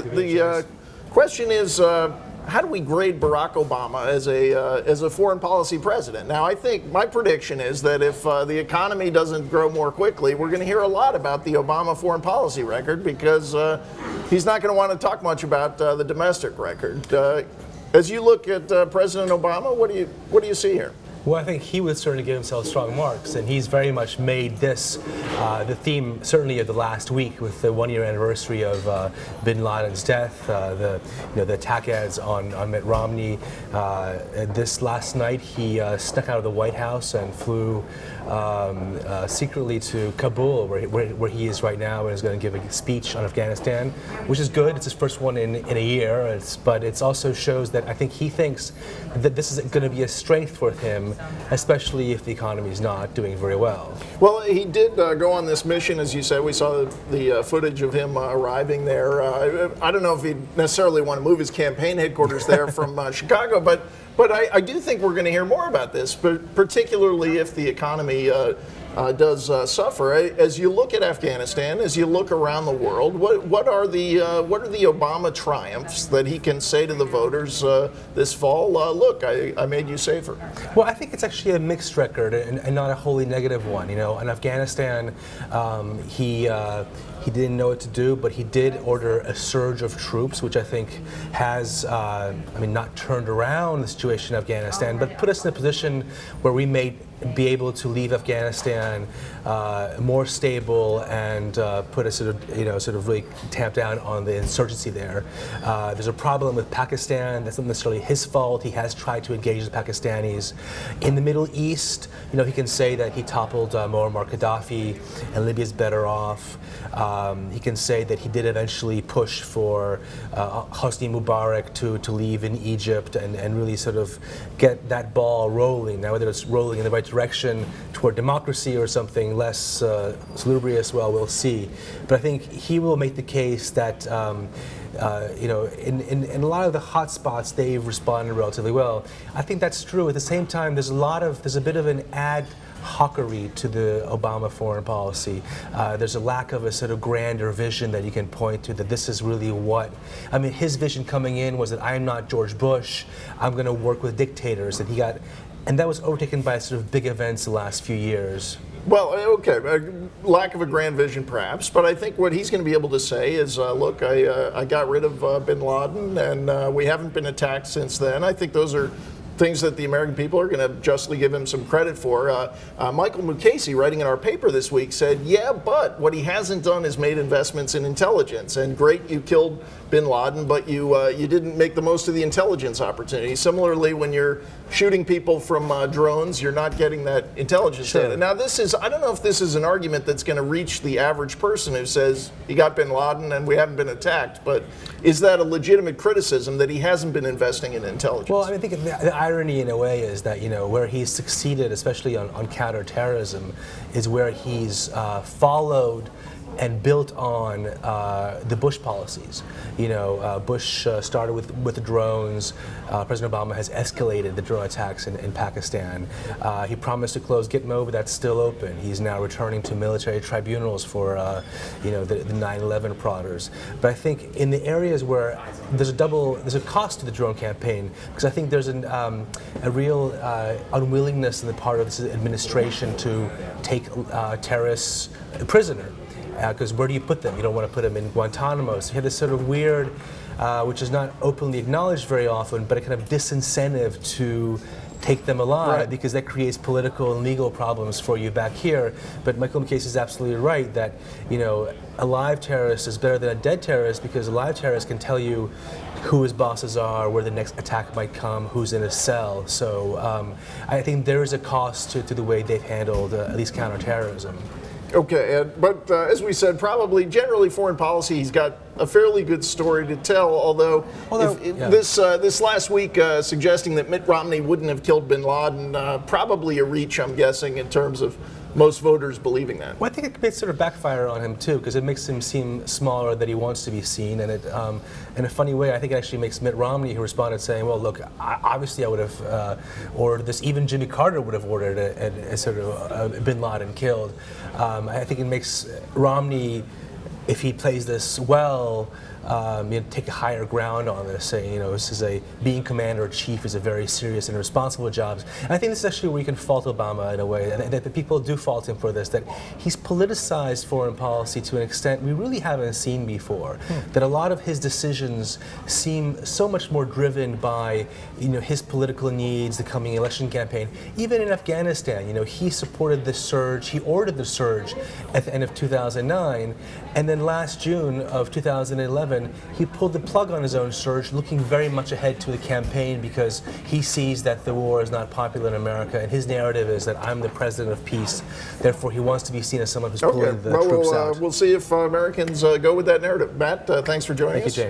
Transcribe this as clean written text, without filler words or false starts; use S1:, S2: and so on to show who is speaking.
S1: the question is, how do we grade Barack Obama as a foreign policy president? Now, I think my prediction is that if the economy doesn't grow more quickly, we're going to hear a lot about the Obama foreign policy record because he's not going to want to talk much about the domestic record. As you look at President Obama, what do you see here?
S2: Well, I think he would certainly give himself strong marks, and he's very much made this the theme, certainly of the last week, with the one-year anniversary of Bin Laden's death, the attack ads on Mitt Romney. This last night, he snuck out of the White House and flew secretly to Kabul, where he is right now, and is going to give a speech on Afghanistan, which is good. It's his first one in a year, but it also shows that I think he thinks that this is going to be a strength for him, especially if the economy is not doing very well.
S1: Well, he did go on this mission, as you said. We saw the footage of him arriving there. I don't know if he necessarily want to move his campaign headquarters there from Chicago, but I do think we're going to hear more about this, but particularly if the economy does suffer. As you look at Afghanistan, as you look around the world, what are the Obama triumphs that he can say to the voters this fall? Look, I made you safer.
S2: Well, I think it's actually a mixed record and not a wholly negative one. You know, in Afghanistan, he didn't know what to do, but he did order a surge of troops, which I think has, not turned around the situation in Afghanistan, but put us in a position where we may be able to leave Afghanistan more stable and put us sort of really tamp down on the insurgency there. There's a problem with Pakistan. That's not necessarily his fault. He has tried to engage the Pakistanis. In the Middle East, he can say that he toppled Muammar Gaddafi and Libya's better off. He can say that he did eventually push for Hosni Mubarak to leave in Egypt and really sort of get that ball rolling. Now, whether it's rolling in the right direction toward democracy or something less salubrious, well, we'll see. But I think he will make the case that in a lot of the hot spots, they've responded relatively well. I think that's true. At the same time, there's a bit of an ad hockery to the Obama foreign policy. There's a lack of a sort of grander vision that you can point to, that this is really his vision coming in was that I'm not George Bush, I'm going to work with dictators, and that was overtaken by sort of big events the last few years.
S1: Well, okay, lack of a grand vision perhaps, but I think what he's going to be able to say is, look, I got rid of Bin Laden, and we haven't been attacked since then. I think those are things that the American people are going to justly give him some credit for. Michael Mukasey, writing in our paper this week, said, yeah, but what he hasn't done is made investments in intelligence. And great, you killed Bin Laden, but you didn't make the most of the intelligence opportunity. Similarly, when you're shooting people from drones, you're not getting that intelligence data. Now, I don't know if this is an argument that's going to reach the average person who says, you got Bin Laden and we haven't been attacked, but is that a legitimate criticism that he hasn't been investing in intelligence?
S2: Well, I think the irony in a way is that, where he's succeeded, especially on counterterrorism, is where he's followed and built on the Bush policies. Bush started with the drones. President Obama has escalated the drone attacks in Pakistan. He promised to close Gitmo, but that's still open. He's now returning to military tribunals for the 9/11 plotters. But I think in the areas where there's a cost to the drone campaign, because I think there's a real unwillingness on the part of this administration to take terrorists prisoner. Because where do you put them? You don't want to put them in Guantanamo. So you have this sort of weird, which is not openly acknowledged very often, but a kind of disincentive to take them alive, right, because that creates political and legal problems for you back here. But Michael Mukasey is absolutely right that a live terrorist is better than a dead terrorist, because a live terrorist can tell you who his bosses are, where the next attack might come, who's in a cell. So I think there is a cost to the way they've handled at least counterterrorism.
S1: Okay, but as we said, probably generally foreign policy, he's got a fairly good story to tell, although this last week suggesting that Mitt Romney wouldn't have killed Bin Laden, probably a reach, I'm guessing, in terms of most voters believing that.
S2: Well, I think it may sort of backfire on him too, because it makes him seem smaller than he wants to be seen, and it, in a funny way, I think it actually makes Mitt Romney, who responded saying, "Well, look, obviously I would have ordered this. Even Jimmy Carter would have ordered a sort of Bin Laden killed." I think it makes Romney, if he plays this well, take a higher ground on this, saying, this is being commander-in-chief is a very serious and responsible job. And I think this is actually where you can fault Obama in a way, and that the people do fault him for this, that he's politicized foreign policy to an extent we really haven't seen before. That a lot of his decisions seem so much more driven by, his political needs, the coming election campaign. Even in Afghanistan, he supported the surge, he ordered the surge at the end of 2009, and then last June of 2011, he pulled the plug on his own surge, looking very much ahead to the campaign because he sees that the war is not popular in America, and his narrative is that I'm the president of peace. Therefore, he wants to be seen as someone who's pulling the troops out.
S1: We'll see if Americans go with that narrative. Matt, thanks for joining us.
S2: Thank you, James.